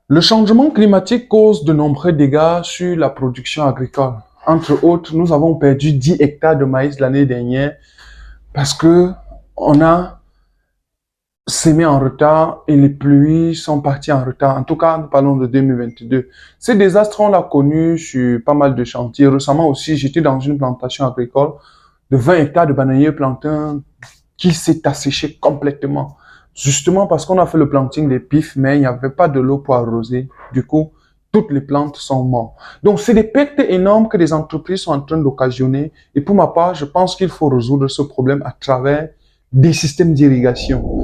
Le changement climatique cause de nombreux dégâts sur la production agricole. Entre autres, nous avons perdu 10 hectares de maïs l'année dernière parce que on a semé en retard et les pluies sont parties en retard. En tout cas, nous parlons de 2022. Ces désastres, on l'a connu sur pas mal de chantiers. Récemment aussi, j'étais dans une plantation agricole de 20 hectares de bananiers plantains qui s'est asséché complètement. Justement parce qu'on a fait le planting des pifs, mais il n'y avait pas de l'eau pour arroser. Du coup, toutes les plantes sont mortes. Donc, c'est des pertes énormes que les entreprises sont en train d'occasionner. Et pour ma part, je pense qu'il faut résoudre ce problème à travers des systèmes d'irrigation.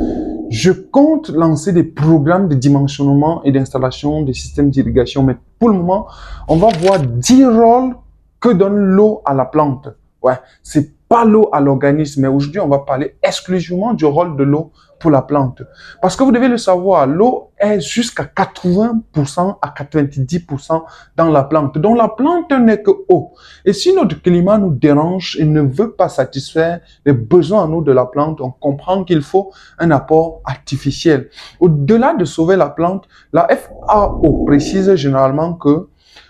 Je compte lancer des programmes de dimensionnement et d'installation des systèmes d'irrigation, mais pour le moment, on va voir 10 rôles que donne l'eau à la plante. Ouais, c'est pas l'eau à l'organisme, mais aujourd'hui, on va parler exclusivement du rôle de l'eau pour la plante. Parce que vous devez le savoir, l'eau est jusqu'à 80% à 90% dans la plante. Donc la plante n'est que eau. Et si notre climat nous dérange et ne veut pas satisfaire les besoins en eau de la plante, on comprend qu'il faut un apport artificiel. Au-delà de sauver la plante, la FAO précise généralement que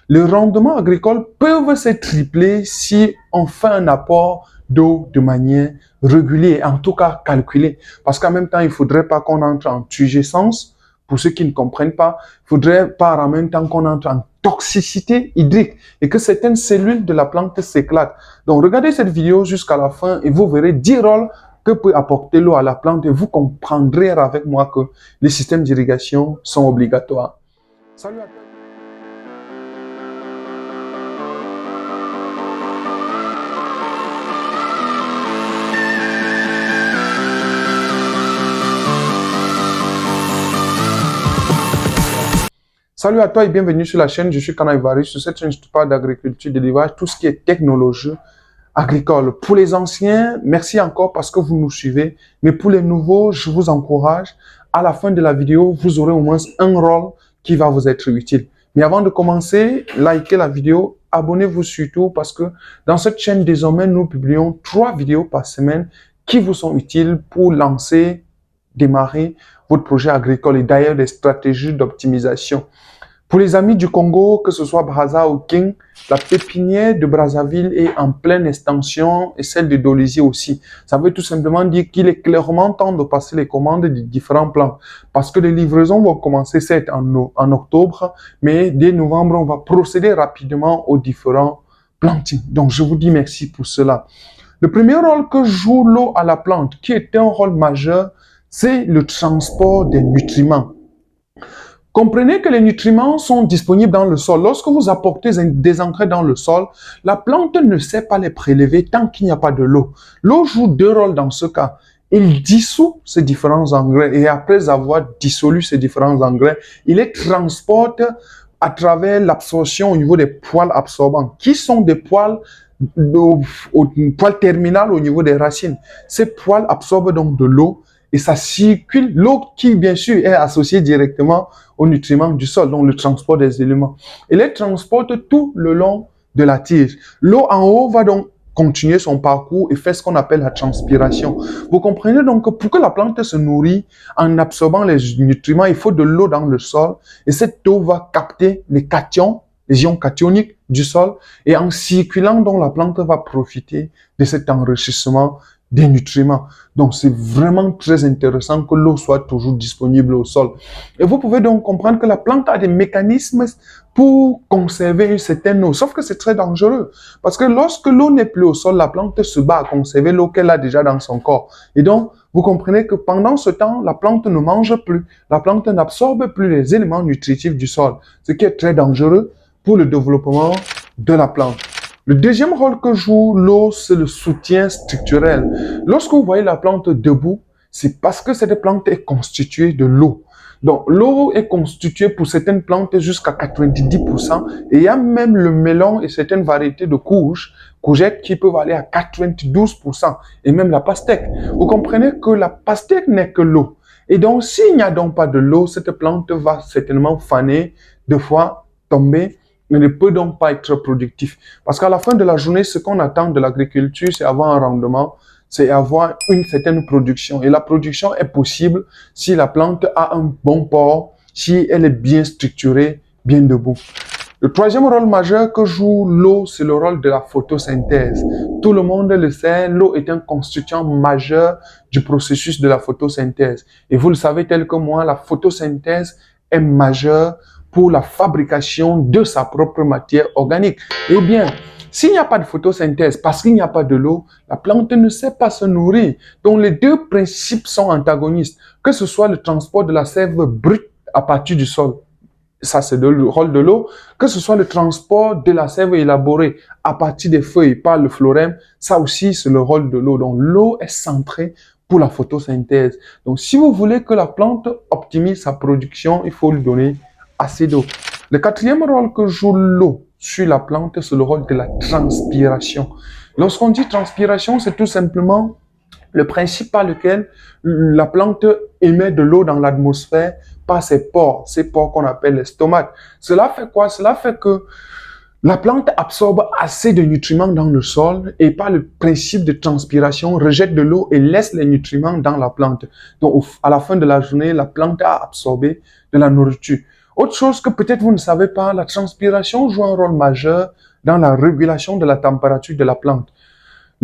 les rendements agricoles peuvent se tripler si on fait un apport d'eau de manière régulière, en tout cas calculée. Parce qu'en même temps, il ne faudrait pas qu'on entre en tugescence. Pour ceux qui ne comprennent pas, il ne faudrait pas en même temps qu'on entre en toxicité hydrique et que certaines cellules de la plante s'éclatent. Donc, regardez cette vidéo jusqu'à la fin et vous verrez 10 rôles que peut apporter l'eau à la plante et vous comprendrez avec moi que les systèmes d'irrigation sont obligatoires. Salut à tous. Salut à toi et bienvenue sur la chaîne. Je suis Kana Ivari. Sur cette chaîne, je te parle d'agriculture, d'élevage, tout ce qui est technologie agricole. Pour les anciens, merci encore parce que vous nous suivez. Mais pour les nouveaux, je vous encourage. À la fin de la vidéo, vous aurez au moins un rôle qui va vous être utile. Mais avant de commencer, likez la vidéo, abonnez-vous surtout parce que dans cette chaîne, désormais, nous publions 3 vidéos par semaine qui vous sont utiles pour lancer, démarrer votre projet agricole et d'ailleurs des stratégies d'optimisation. Pour les amis du Congo, que ce soit Brazza ou King, la pépinière de Brazzaville est en pleine extension et celle de Dolisie aussi. Ça veut tout simplement dire qu'il est clairement temps de passer les commandes des différents plans. Parce que les livraisons vont commencer certes en octobre, mais dès novembre, on va procéder rapidement aux différents plantings. Donc, je vous dis merci pour cela. Le premier rôle que joue l'eau à la plante, qui est un rôle majeur, c'est le transport des nutriments. Comprenez que les nutriments sont disponibles dans le sol. Lorsque vous apportez des engrais dans le sol, la plante ne sait pas les prélever tant qu'il n'y a pas de l'eau. L'eau joue 2 rôles dans ce cas. Il dissout ces différents engrais et après avoir dissolu ces différents engrais, il les transporte à travers l'absorption au niveau des poils absorbants, qui sont des poils au poil terminal au niveau des racines. Ces poils absorbent donc de l'eau et ça circule, l'eau qui bien sûr est associée directement aux nutriments du sol, donc le transport des éléments. Et les transporte tout le long de la tige. L'eau en haut va donc continuer son parcours et faire ce qu'on appelle la transpiration. Vous comprenez donc que pour que la plante se nourrit en absorbant les nutriments, il faut de l'eau dans le sol et cette eau va capter les cations, les ions cationiques du sol et en circulant, donc la plante va profiter de cet enrichissement des nutriments. Donc, c'est vraiment très intéressant que l'eau soit toujours disponible au sol. Et vous pouvez donc comprendre que la plante a des mécanismes pour conserver une certaine eau. Sauf que c'est très dangereux. Parce que lorsque l'eau n'est plus au sol, la plante se bat à conserver l'eau qu'elle a déjà dans son corps. Et donc, vous comprenez que pendant ce temps, la plante ne mange plus. La plante n'absorbe plus les éléments nutritifs du sol. Ce qui est très dangereux pour le développement de la plante. Le deuxième rôle que joue l'eau, c'est le soutien structurel. Lorsque vous voyez la plante debout, c'est parce que cette plante est constituée de l'eau. Donc, l'eau est constituée pour certaines plantes jusqu'à 90%. Et il y a même le melon et certaines variétés de courgettes qui peuvent aller à 92%. Et même la pastèque. Vous comprenez que la pastèque n'est que l'eau. Et donc, s'il n'y a donc pas de l'eau, cette plante va certainement faner, deux fois tomber, ne peut donc pas être productif. Parce qu'à la fin de la journée, ce qu'on attend de l'agriculture, c'est avoir un rendement, c'est avoir une certaine production. Et la production est possible si la plante a un bon port, si elle est bien structurée, bien debout. Le troisième rôle majeur que joue l'eau, c'est le rôle de la photosynthèse. Tout le monde le sait, l'eau est un constituant majeur du processus de la photosynthèse. Et vous le savez tel que moi, la photosynthèse est majeure pour la fabrication de sa propre matière organique. Eh bien, s'il n'y a pas de photosynthèse, parce qu'il n'y a pas de l'eau, la plante ne sait pas se nourrir. Donc les deux principes sont antagonistes, que ce soit le transport de la sève brute à partir du sol. Ça, c'est le rôle de l'eau. Que ce soit le transport de la sève élaborée à partir des feuilles par le phloème, ça aussi, c'est le rôle de l'eau. Donc, l'eau est centrée pour la photosynthèse. Donc, si vous voulez que la plante optimise sa production, il faut lui donner assez d'eau. Le quatrième rôle que joue l'eau sur la plante, c'est le rôle de la transpiration. Lorsqu'on dit transpiration, c'est tout simplement le principe par lequel la plante émet de l'eau dans l'atmosphère par ses pores qu'on appelle les stomates. Cela fait quoi? Cela fait que la plante absorbe assez de nutriments dans le sol et par le principe de transpiration rejette de l'eau et laisse les nutriments dans la plante. Donc à la fin de la journée, la plante a absorbé de la nourriture. Autre chose que peut-être vous ne savez pas, la transpiration joue un rôle majeur dans la régulation de la température de la plante.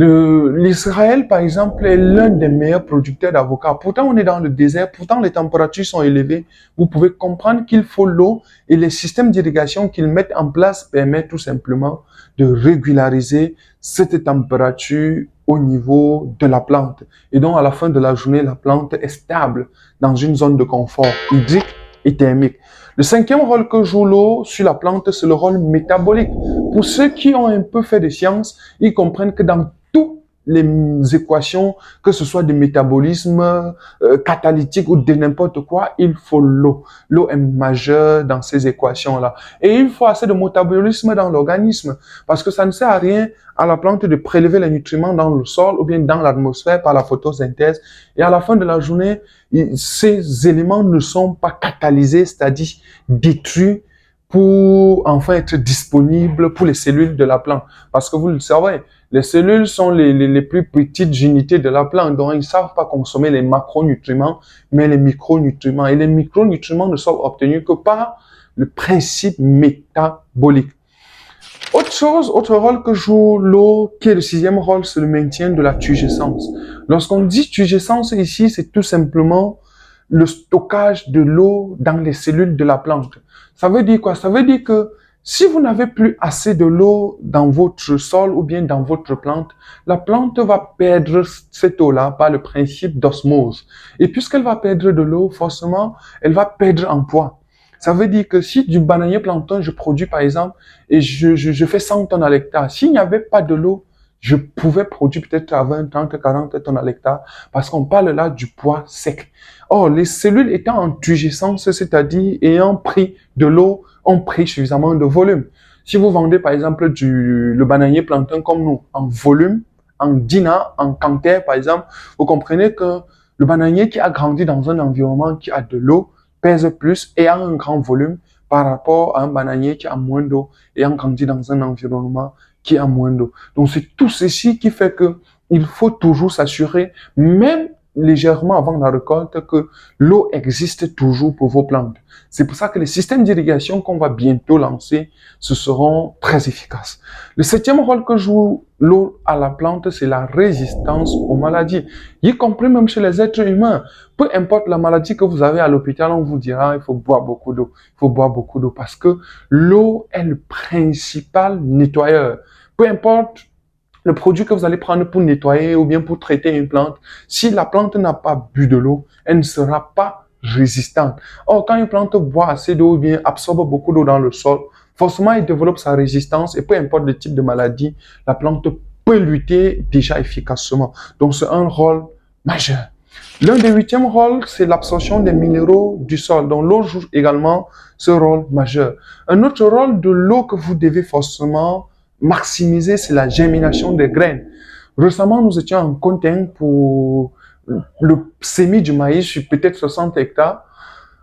L'Israël, par exemple, est l'un des meilleurs producteurs d'avocats. Pourtant, on est dans le désert, pourtant les températures sont élevées. Vous pouvez comprendre qu'il faut l'eau et les systèmes d'irrigation qu'ils mettent en place permettent tout simplement de régulariser cette température au niveau de la plante. Et donc, à la fin de la journée, la plante est stable dans une zone de confort hydrique et thermique. Le cinquième rôle que joue l'eau sur la plante, c'est le rôle métabolique. Pour ceux qui ont un peu fait de sciences, ils comprennent que dans les équations, que ce soit de métabolisme catalytique ou de n'importe quoi, il faut l'eau. L'eau est majeure dans ces équations-là. Et il faut assez de métabolisme dans l'organisme, parce que ça ne sert à rien à la plante de prélever les nutriments dans le sol ou bien dans l'atmosphère par la photosynthèse. Et à la fin de la journée, ces éléments ne sont pas catalysés, c'est-à-dire détruits pour enfin être disponibles pour les cellules de la plante. Parce que vous le savez, les cellules sont les plus petites unités de la plante, donc ils ne savent pas consommer les macronutriments, mais les micronutriments. Et les micronutriments ne sont obtenus que par le principe métabolique. Autre rôle que joue l'eau, qui est le sixième rôle, c'est le maintien de la turgescence. Lorsqu'on dit turgescence ici, c'est tout simplement le stockage de l'eau dans les cellules de la plante. Ça veut dire quoi? Ça veut dire que si vous n'avez plus assez de l'eau dans votre sol ou bien dans votre plante, la plante va perdre cette eau-là par le principe d'osmose. Et puisqu'elle va perdre de l'eau, forcément, elle va perdre en poids. Ça veut dire que si du bananier plantain, je produis par exemple, et je fais 100 tonnes à l'hectare, s'il n'y avait pas de l'eau, je pouvais produire peut-être à 20, 30, 40 tonnes à l'hectare, parce qu'on parle là du poids sec. Or, les cellules étant en turgescence, c'est-à-dire ayant pris de l'eau, ont pris suffisamment de volume. Si vous vendez par exemple le bananier plantain comme nous, en volume, en dina, en canter par exemple, vous comprenez que le bananier qui a grandi dans un environnement qui a de l'eau pèse plus et a un grand volume par rapport à un bananier qui a moins d'eau et a grandi dans un environnement qui a moins d'eau. Donc c'est tout ceci qui fait que il faut toujours s'assurer, même légèrement avant la récolte, que l'eau existe toujours pour vos plantes. C'est pour ça que les systèmes d'irrigation qu'on va bientôt lancer, ce seront très efficaces. Le septième rôle que joue l'eau à la plante, c'est la résistance aux maladies, y compris même chez les êtres humains. Peu importe la maladie que vous avez à l'hôpital, on vous dira il faut boire beaucoup d'eau. Il faut boire beaucoup d'eau parce que l'eau est le principal nettoyeur. Peu importe le produit que vous allez prendre pour nettoyer ou bien pour traiter une plante, si la plante n'a pas bu de l'eau, elle ne sera pas résistante. Or, quand une plante boit assez d'eau ou bien absorbe beaucoup d'eau dans le sol, forcément, elle développe sa résistance et peu importe le type de maladie, la plante peut lutter déjà efficacement. Donc, c'est un rôle majeur. L'un des huitièmes rôles, c'est l'absorption des minéraux du sol. Donc, l'eau joue également ce rôle majeur. Un autre rôle de l'eau que vous devez forcément maximiser, c'est la germination des graines. Récemment, nous étions en Conteng pour le semis du maïs sur peut-être 60 hectares.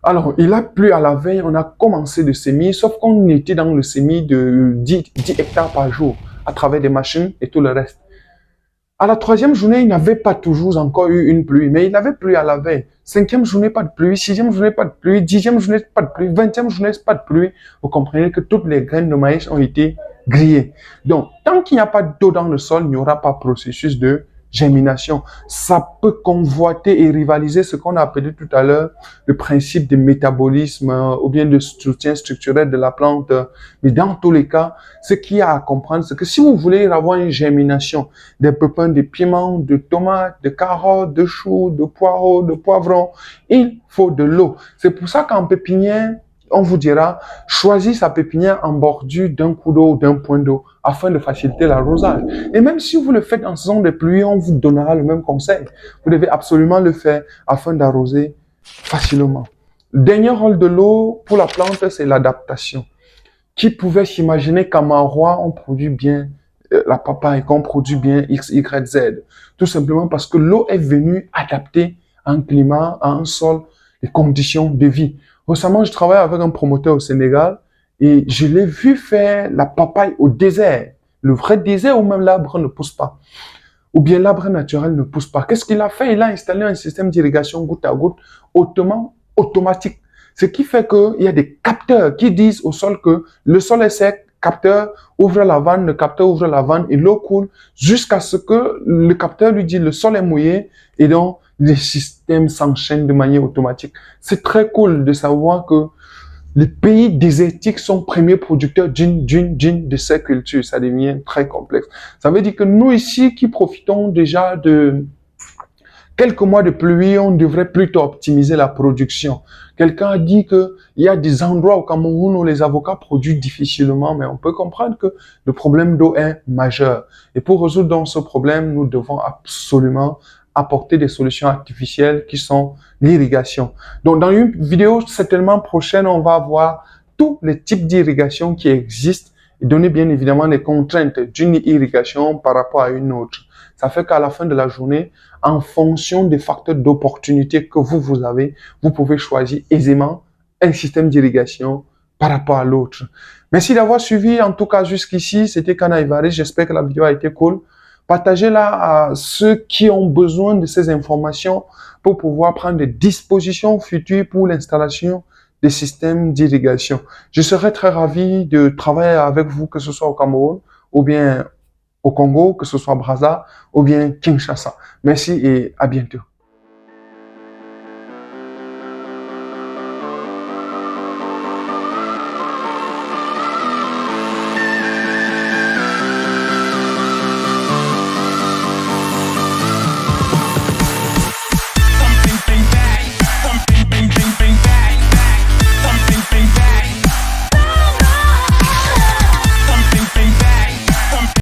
Alors, il a plu à la veille, on a commencé de semer, sauf qu'on était dans le semis de 10 hectares par jour, à travers des machines et tout le reste. À la troisième journée, il n'avait pas toujours encore eu une pluie, mais il avait plu à la veille. Cinquième journée, pas de pluie. Sixième journée, pas de pluie. Dixième journée, pas de pluie. Vingtième journée, pas de pluie. Vous comprenez que toutes les graines de maïs ont été grillées. Donc, tant qu'il n'y a pas d'eau dans le sol, il n'y aura pas processus de germination. Ça peut convoiter et rivaliser ce qu'on a appelé tout à l'heure le principe de métabolisme ou bien de soutien structurel de la plante. Mais dans tous les cas, ce qu'il y a à comprendre, c'est que si vous voulez avoir une germination des pépins de piment, de tomates, de carottes, de choux, de poireaux, de poivrons, il faut de l'eau. C'est pour ça qu'en pépinière, on vous dira, choisis sa pépinière en bordure d'un coup d'eau ou d'un point d'eau afin de faciliter l'arrosage. Et même si vous le faites en saison de pluie, on vous donnera le même conseil. Vous devez absolument le faire afin d'arroser facilement. Le dernier rôle de l'eau pour la plante, c'est l'adaptation. Qui pouvait s'imaginer qu'à Marois, on produit bien la papaye, qu'on produit bien X, Y, Z? Tout simplement parce que l'eau est venue adapter à un climat, à un sol, les conditions de vie. Récemment, je travaille avec un promoteur au Sénégal et je l'ai vu faire la papaye au désert. Le vrai désert où même l'arbre ne pousse pas. Ou bien l'arbre naturel ne pousse pas. Qu'est-ce qu'il a fait? Il a installé un système d'irrigation goutte à goutte automatique. Ce qui fait qu'il y a des capteurs qui disent au sol que le sol est sec, capteur ouvre la vanne, le capteur ouvre la vanne et l'eau coule jusqu'à ce que le capteur lui dit le sol est mouillé et donc les systèmes s'enchaînent de manière automatique. C'est très cool de savoir que les pays désertiques sont premiers producteurs de ces cultures. Ça devient très complexe. Ça veut dire que nous ici qui profitons déjà de quelques mois de pluie, on devrait plutôt optimiser la production. Quelqu'un a dit que il y a des endroits au Cameroun où les avocats produisent difficilement, mais on peut comprendre que le problème d'eau est majeur. Et pour résoudre donc ce problème, nous devons absolument apporter des solutions artificielles qui sont l'irrigation. Donc, dans une vidéo certainement prochaine, on va voir tous les types d'irrigation qui existent et donner bien évidemment les contraintes d'une irrigation par rapport à une autre. Ça fait qu'à la fin de la journée, en fonction des facteurs d'opportunité que vous avez, vous pouvez choisir aisément un système d'irrigation par rapport à l'autre. Merci d'avoir suivi, en tout cas jusqu'ici, c'était Kana Ivaris. J'espère que la vidéo a été cool. Partagez-la à ceux qui ont besoin de ces informations pour pouvoir prendre des dispositions futures pour l'installation des systèmes d'irrigation. Je serai très ravi de travailler avec vous, que ce soit au Cameroun ou bien au Congo, que ce soit Brazza ou bien Kinshasa. Merci et à bientôt.